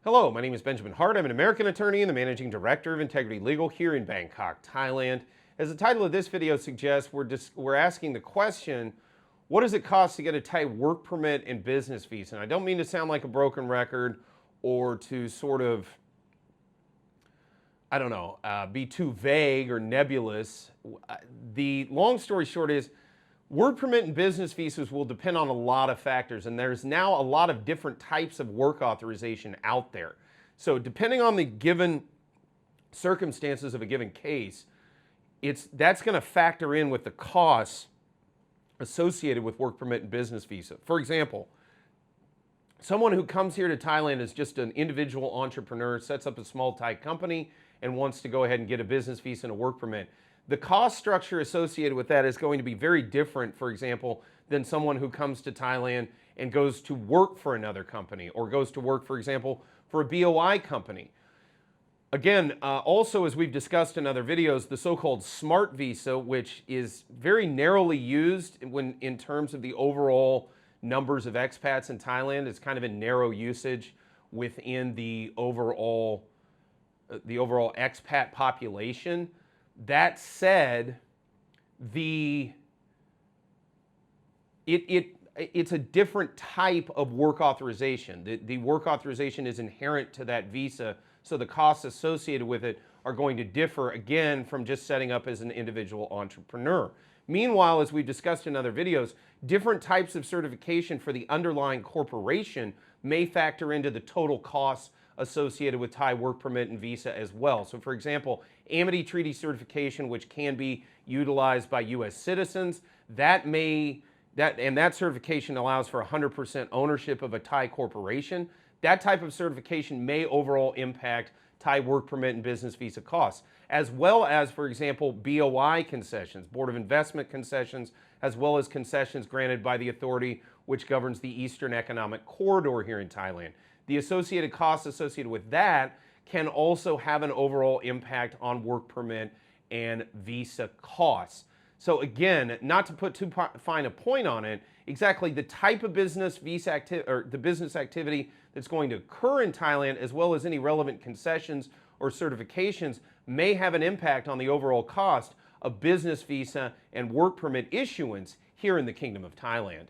Hello, my name is Benjamin Hart. I'm an American attorney and the managing director of Integrity Legal here in Bangkok, Thailand. As the title of this video suggests, we're asking the question, what does it cost to get a Thai work permit and business visa? And I don't mean to sound like a broken record or to sort of, be too vague or nebulous. The long story short is, work permit and business visas will depend on a lot of factors, and there's now a lot of different types of work authorization out there. So depending on the given circumstances of a given case, that's going to factor in with the costs associated with work permit and business visa. For example, someone who comes here to Thailand is just an individual entrepreneur, sets up a small Thai company, and wants to go ahead and get a business visa and a work permit. The cost structure associated with that is going to be very different, for example, than someone who comes to Thailand and goes to work for another company or goes to work, for example, for a BOI company. Again, also as we've discussed in other videos, the so-called SMART visa, which is very narrowly used in terms of the overall numbers of expats in Thailand, is kind of in narrow usage within the overall expat population. That said, it's a different type of work authorization. The work authorization is inherent to that visa, so the costs associated with it are going to differ, again, from just setting up as an individual entrepreneur. Meanwhile, as we've discussed in other videos, different types of certification for the underlying corporation may factor into the total costs associated with Thai work permit and visa as well. So for example, Amity Treaty certification, which can be utilized by U.S. citizens, that certification allows for 100% ownership of a Thai corporation. That type of certification may overall impact Thai work permit and business visa costs, as well as, for example, BOI concessions, Board of Investment concessions, as well as concessions granted by the authority which governs the Eastern Economic Corridor here in Thailand. The associated costs associated with that can also have an overall impact on work permit and visa costs. So again, not to put too fine a point on it, exactly the type of business visa activity or the business activity that's going to occur in Thailand, as well as any relevant concessions or certifications, may have an impact on the overall cost of business visa and work permit issuance here in the Kingdom of Thailand.